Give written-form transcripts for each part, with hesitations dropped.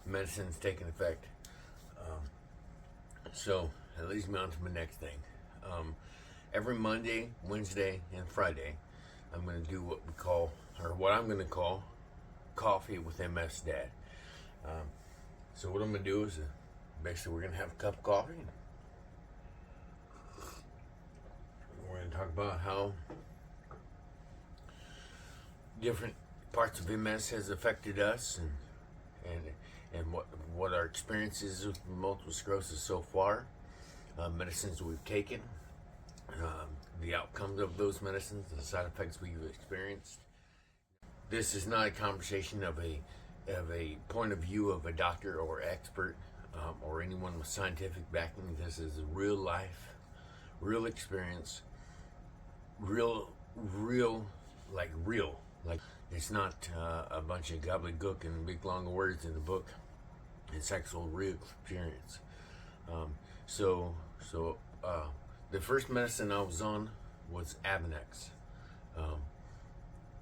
Medicine's taking effect. So that leads me on to my next thing. Every Monday, Wednesday, and Friday, I'm going to do what we call, or what I'm going to call, Coffee with MS Dad. So what I'm going to do is basically we're going to have a cup of coffee. We're going to talk about how different parts of MS has affected us, and what our experience is with multiple sclerosis so far, medicines we've taken, the outcomes of those medicines, the side effects we've experienced. This is not a conversation of a point of view of a doctor or expert, or anyone with scientific backing. This is a real life, real experience, real. Like, it's not a bunch of gobbledygook and big long words in the book. It's actual real experience. So the first medicine I was on was Avonex.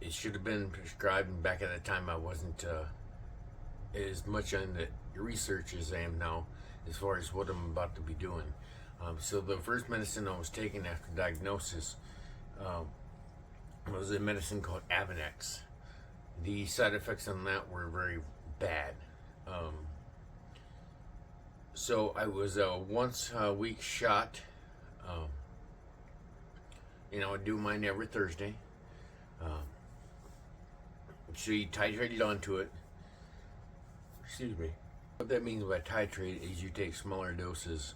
It should have been prescribed, and back at the time I wasn't as much on the research as I am now as far as what I'm about to be doing. So the first medicine I was taking after diagnosis was a medicine called Avonex. The side effects on that were very bad. So I was a once a week shot. I do mine every Thursday. So you titrated onto it. Excuse me. What that means by titrate is you take smaller doses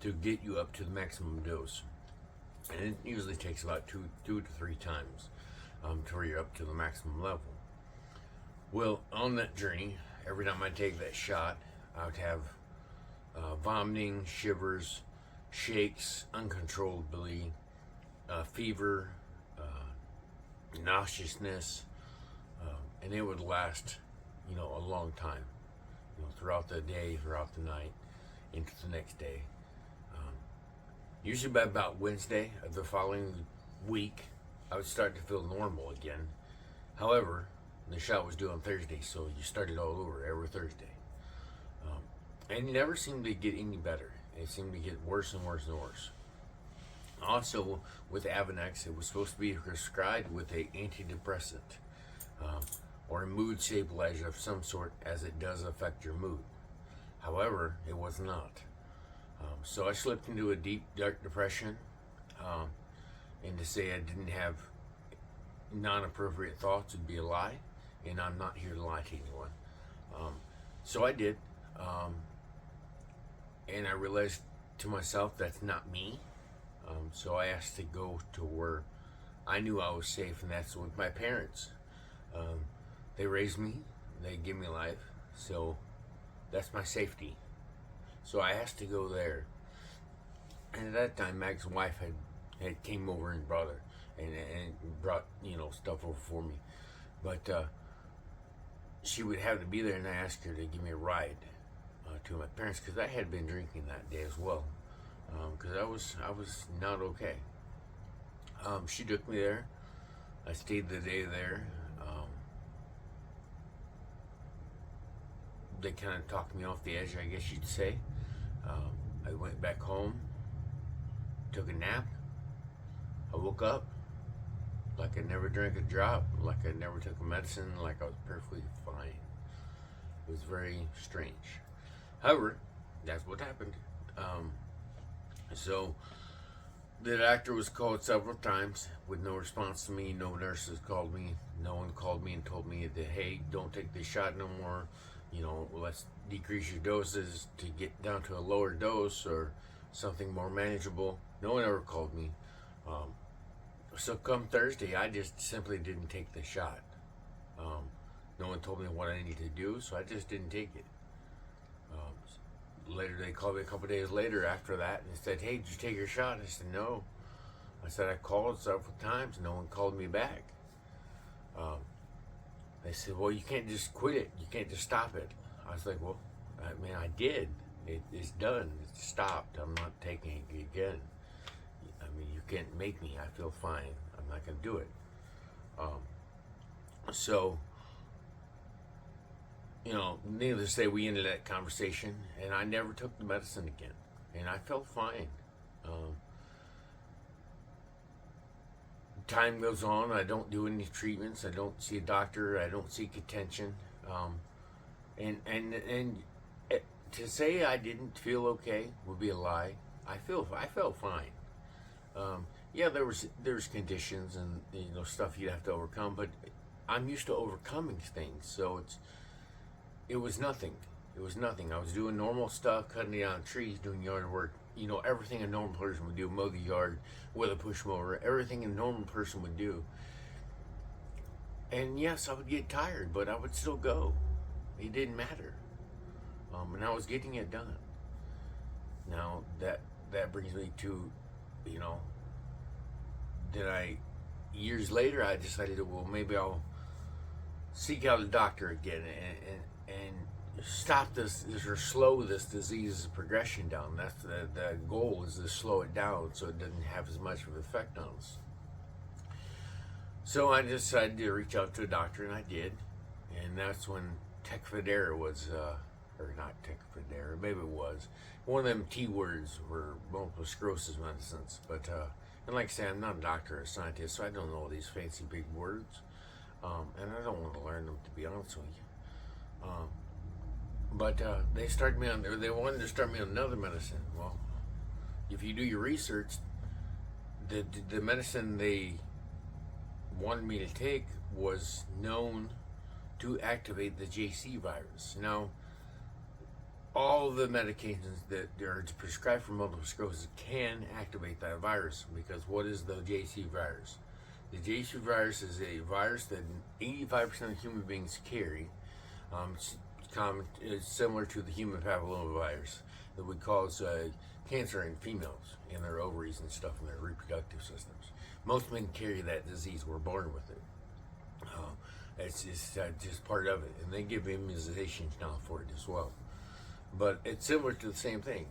to get you up to the maximum dose. And it usually takes about two to three times to where you're up to the maximum level. Well, on that journey, every time I take that shot, I would have vomiting, shivers, shakes, uncontrollably, fever, nauseousness, and it would last, a long time, throughout the day, throughout the night, into the next day. Usually by about Wednesday of the following week, I would start to feel normal again. However, the shot was due on Thursday, so you started all over every Thursday. And it never seemed to get any better. It seemed to get worse and worse and worse. Also, with Avonex, it was supposed to be prescribed with an antidepressant or a mood stabilizer of some sort, as it does affect your mood. However, it was not. So I slipped into a deep, dark depression, and to say I didn't have non-appropriate thoughts would be a lie, and I'm not here to lie to anyone. So I did, and I realized to myself that's not me. So I asked to go to where I knew I was safe, and that's with my parents. They raised me, they gave me life, so that's my safety. So I asked to go there. And at that time, Mag's wife had came over and brought her and brought stuff over for me, but she would have to be there, and I asked her to give me a ride to my parents, because I had been drinking that day as well, because I was not okay. She took me there. I stayed the day there. They kind of talked me off the edge, I guess you'd say. I went back home, took a nap. I woke up like I never drank a drop, like I never took a medicine, like I was perfectly fine. It was very strange. However, that's what happened. So the doctor was called several times with no response to me. No nurses called me. No one called me and told me that, hey, don't take this shot no more. Let's decrease your doses to get down to a lower dose or something more manageable. No one ever called me. So come Thursday, I just simply didn't take the shot. No one told me what I needed to do, so I just didn't take it. Later, they called me a couple days later after that and said, hey, did you take your shot? I said, no. I said, I called several times. No one called me back. They said, well, you can't just quit it. You can't just stop it. I was like, well, I did. It's done. It's stopped. I'm not taking it again. You can't make me. I feel fine. I'm not going to do it. Um, so, needless to say, we ended that conversation, and I never took the medicine again. And I felt fine. Um, Time goes on. I don't do any treatments. I don't see a doctor. I don't seek attention. And to say I didn't feel okay would be a lie. I felt fine. Yeah, there's conditions and stuff you'd have to overcome, but I'm used to overcoming things. So it was nothing. It was nothing. I was doing normal stuff, cutting down trees, doing yard work. Everything a normal person would do, mow the yard with a push mower, everything a normal person would do. And yes, I would get tired, but I would still go. It didn't matter. And I was getting it done. Now, that brings me to, years later, I decided, well, maybe I'll seek out a doctor again and stop this or slow this disease's progression down. That's the goal, is to slow it down so it doesn't have as much of an effect on us. So I decided to reach out to a doctor, and I did. And that's when Tecfidera was, or not Tecfidera, maybe it was. One of them T words were multiple sclerosis medicines. But, and like I said, I'm not a doctor or a scientist, so I don't know all these fancy big words. And I don't want to learn them, to be honest with you. But they wanted to start me on another medicine. Well, if you do your research, the medicine they wanted me to take was known to activate the JC virus. Now, all the medications that are prescribed for multiple sclerosis can activate that virus, because what is the JC virus? The JC virus is a virus that 85% of human beings carry. It's similar to the human papillomavirus that would cause cancer in females in their ovaries and stuff, in their reproductive systems. Most men carry that disease. We're born with it. It's just part of it, and they give immunizations now for it as well. But it's similar to the same thing.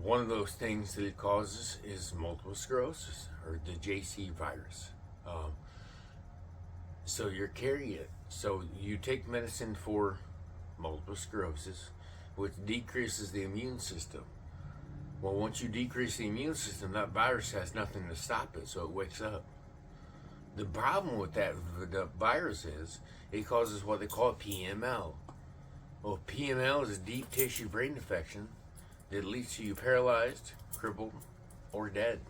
One of those things that it causes is multiple sclerosis, or the JC virus. So you're carrying it. So you take medicine for multiple sclerosis, which decreases the immune system. Well, once you decrease the immune system, that virus has nothing to stop it, so it wakes up. The problem with the virus is it causes what they call PML. Well, PML is a deep tissue brain infection that leads to you paralyzed, crippled, or dead.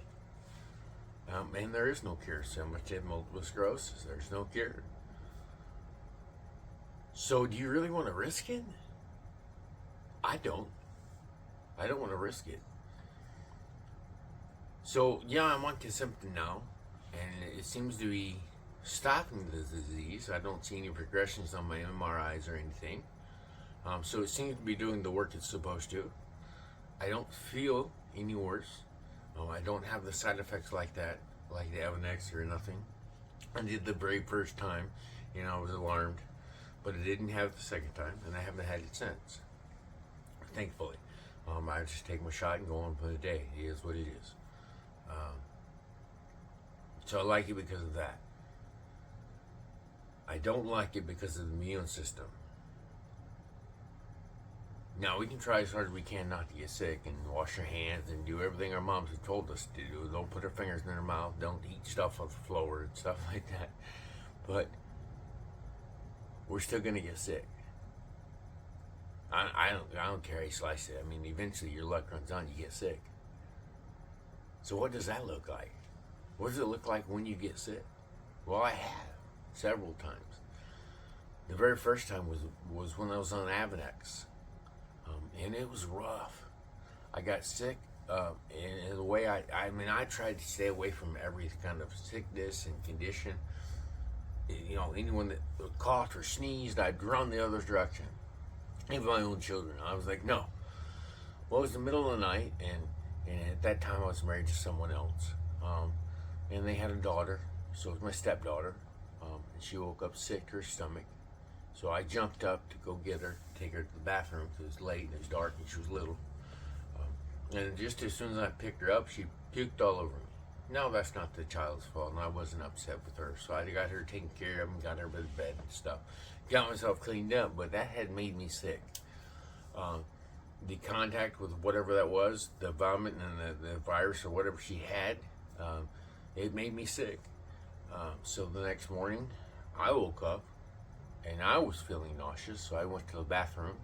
And there is no cure. So much in multiple sclerosis, there's no cure. So do you really want to risk it? I don't. I don't want to risk it. So yeah, I'm on Kesimpta now, and it seems to be stopping the disease. I don't see any progressions on my MRIs or anything. So it seems to be doing the work it's supposed to. I don't feel any worse. I don't have the side effects like that, like the Evanex or nothing. I did the very first time, I was alarmed, but I didn't have it the second time, and I haven't had it since, thankfully. I just take my shot and go on for the day. It is what it is. So I like it because of that. I don't like it because of the immune system. Now, we can try as hard as we can not to get sick and wash our hands and do everything our moms have told us to do. Don't put our fingers in our mouth. Don't eat stuff off the floor and stuff like that. But we're still going to get sick. I don't care how you slice it. I mean, eventually your luck runs out and you get sick. So what does that look like? What does it look like when you get sick? Well, I have several times. The very first time was when I was on Avanex. And it was rough. I got sick, and the way I tried to stay away from every kind of sickness and condition. Anyone that coughed or sneezed, I'd run the other direction. Even my own children. I was like, no. Well, it was the middle of the night, and at that time I was married to someone else. And they had a daughter, so it was my stepdaughter. And she woke up sick to her stomach. So I jumped up to go get her, take her to the bathroom, because it was late and it was dark and she was little. And just as soon as I picked her up, she puked all over me. No, that's not the child's fault, and I wasn't upset with her. So I got her taken care of and got her to bed and stuff. Got myself cleaned up, but that had made me sick. The contact with whatever that was, the vomit and the virus or whatever she had, it made me sick. So the next morning, I woke up and I was feeling nauseous, so I went to the bathroom.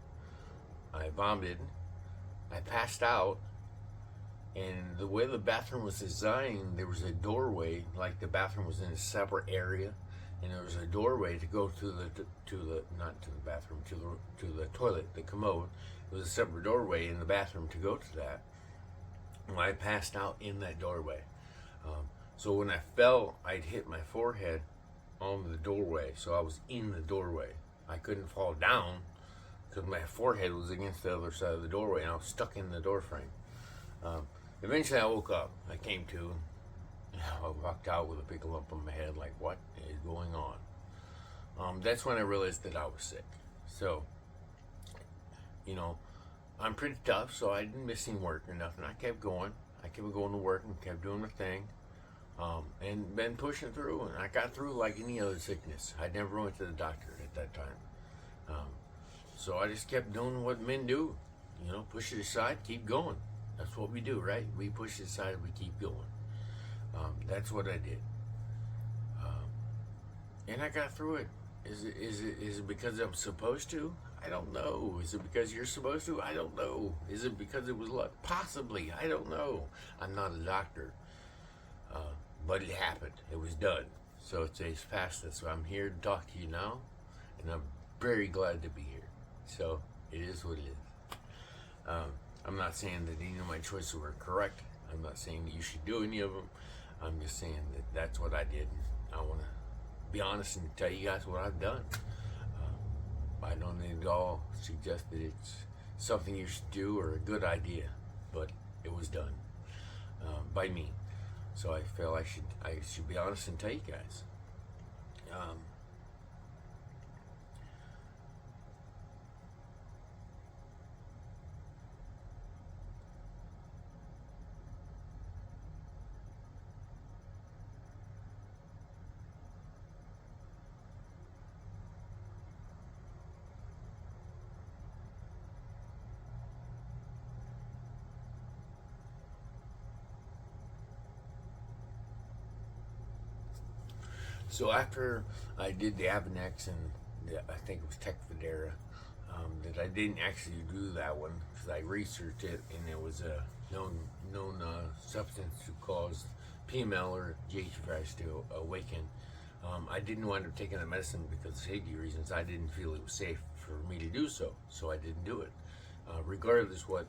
I vomited. I passed out. And the way the bathroom was designed, there was a doorway, like the bathroom was in a separate area, and there was a doorway to go to the not to the bathroom, to the toilet, the commode. There was a separate doorway in the bathroom to go to that. And I passed out in that doorway. So when I fell, I'd hit my forehead on the doorway, so I was in the doorway. I couldn't fall down because my forehead was against the other side of the doorway, and I was stuck in the door frame. Eventually I woke up. I came to. I walked out with a big lump on my head, like, what is going on? That's when I realized that I was sick. So, I'm pretty tough, so I didn't miss any work or nothing. I kept going. I kept going to work and kept doing my thing. And been pushing through, and I got through like any other sickness. I never went to the doctor at that time. So I just kept doing what men do. Push it aside, keep going. That's what we do, right? We push it aside and we keep going. That's what I did. And I got through it. Is it because I'm supposed to? I don't know. Is it because you're supposed to? I don't know. Is it because it was luck? Possibly. I don't know. I'm not a doctor. But it happened. It was done. So it's past us. So I'm here to talk to you now. And I'm very glad to be here. So it is what it is. I'm not saying that any of my choices were correct. I'm not saying that you should do any of them. I'm just saying that that's what I did. I want to be honest and tell you guys what I've done. I don't at all suggest that it's something you should do or a good idea, but it was done by me. So I feel I should be honest and tell you guys. So after I did the Avanex and I think it was Tecfidera, that I didn't actually do that one because I researched it and it was a known substance to cause PML or GH to awaken. I didn't wind up taking the medicine because of safety reasons. I didn't feel it was safe for me to do so, so I didn't do it. Regardless what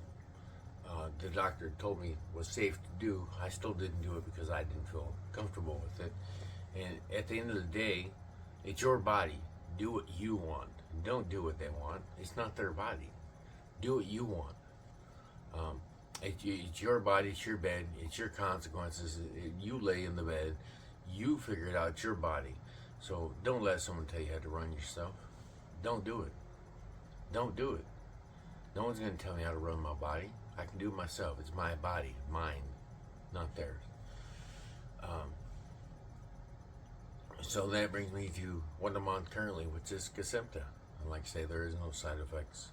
the doctor told me was safe to do, I still didn't do it because I didn't feel comfortable with it. And at the end of the day, it's your body. Do what you want. Don't do what they want. It's not their body. Do what you want. It's your body, it's your bed, it's your consequences. You lay in the bed. You figure it out. It's your body. So don't let someone tell you how to run yourself. Don't do it. Don't do it. No one's going to tell me how to run my body. I can do it myself. It's my body, mine, not theirs. So that brings me to what I'm on currently, which is Kesimpta. And like I say, there is no side effects,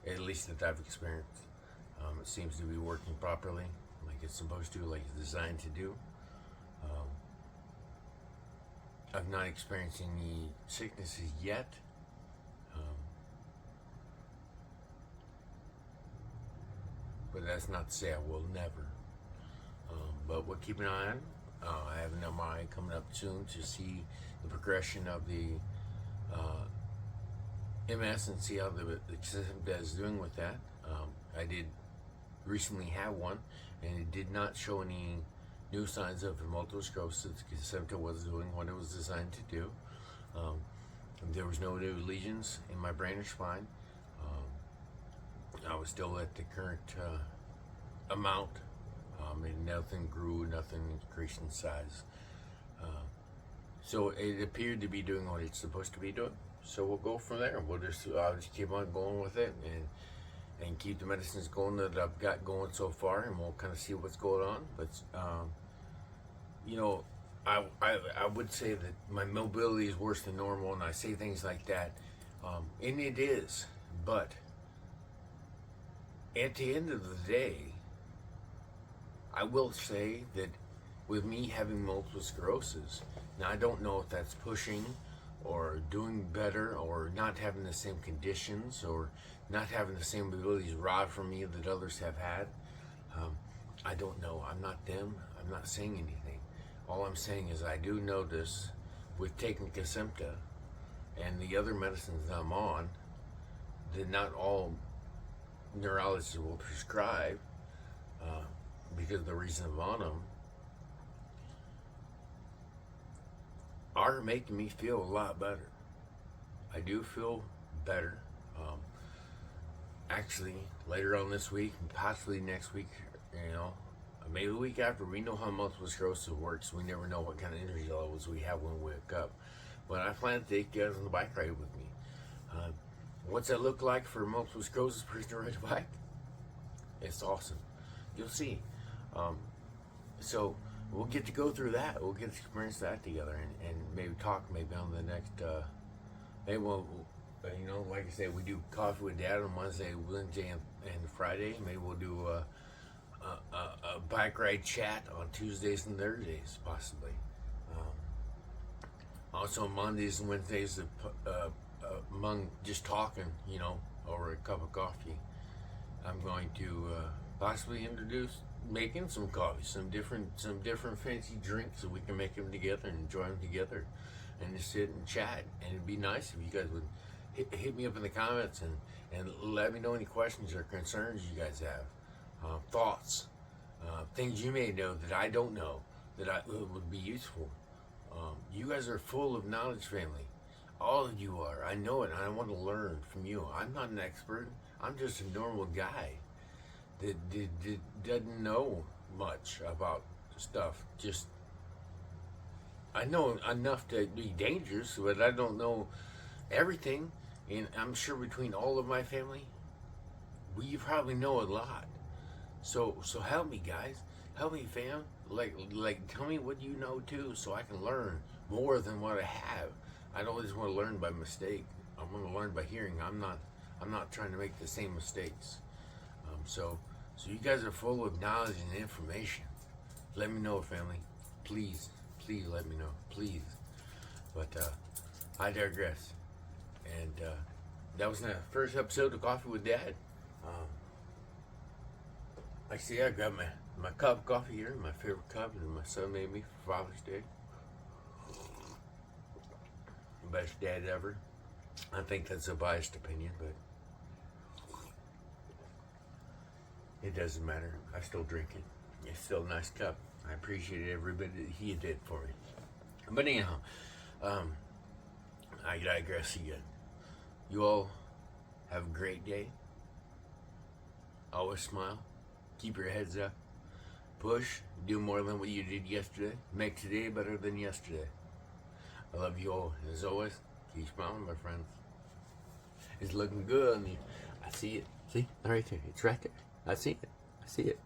at least that I've experienced. It seems to be working properly, like it's supposed to, like it's designed to do. I've not experienced any sicknesses yet. But that's not to say I will never. But we'll keep an eye on. I have an MRI coming up soon to see the progression of the MS and see how the system is doing with that. I did recently have one, and it did not show any new signs of multiple sclerosis. Kesimpta was doing what it was designed to do. There was no new lesions in my brain or spine. I was still at the current amount. And nothing grew, nothing increased in size. So it appeared to be doing what it's supposed to be doing. So we'll go from there. I'll just keep on going with it and keep the medicines going that I've got going so far, and we'll kind of see what's going on. But you know, I would say that my mobility is worse than normal, and I say things like that, and it is. But at the end of the day, I will say that with me having multiple sclerosis, now I don't know if that's pushing or doing better or not having the same conditions or not having the same abilities robbed from me that others have had. I don't know. I'm not them. I'm not saying anything. All I'm saying is I do notice with taking Kesimpta and the other medicines I'm on that not all neurologists will prescribe because of the reason I'm on them are making me feel a lot better. I do feel better. Actually, later on this week, possibly next week, maybe the week after, we know how multiple sclerosis works. We never know what kind of energy levels we have when we wake up. But I plan to take you guys on the bike ride with me. What's that look like for multiple sclerosis person to ride a bike? It's awesome. You'll see. So we'll get to go through that. We'll get to experience that together and maybe talk maybe on the next, maybe we'll, like I said, we do coffee with Dad on Wednesday, and Friday. Maybe we'll do a bike ride chat on Tuesdays and Thursdays, possibly. Also Mondays and Wednesdays, among just talking, over a cup of coffee, I'm going to possibly introduce making some coffee, some different fancy drinks so we can make them together and enjoy them together, and just sit and chat. And it'd be nice if you guys would hit me up in the comments and let me know any questions or concerns you guys have, thoughts, things you may know that I don't know that would be useful. You guys are full of knowledge, family. All of you are. I know it, and I want to learn from you. I'm not an expert. I'm just a normal guy that doesn't know much about stuff. Just, I know enough to be dangerous, but I don't know everything. And I'm sure between all of my family, we probably know a lot. So help me, guys. Help me, fam. Like, tell me what you know too, so I can learn more than what I have. I don't just want to learn by mistake. I want to learn by hearing. I'm not trying to make the same mistakes. So you guys are full of knowledge and information. Let me know, family. Please let me know. Please. But I digress. And that was the first episode of Coffee with Dad. I see I got my cup of coffee here, my favorite cup that my son made me for Father's Day. Best dad ever. I think that's a biased opinion, but it doesn't matter. I still drink it. It's still a nice cup. I appreciate every bit that he did for me. But anyhow, I digress again. You all have a great day. Always smile. Keep your heads up. Push. Do more than what you did yesterday. Make today better than yesterday. I love you all. And as always, keep smiling, my friends. It's looking good on you. I see it. See? Right there. It's right there. I see it. I see it.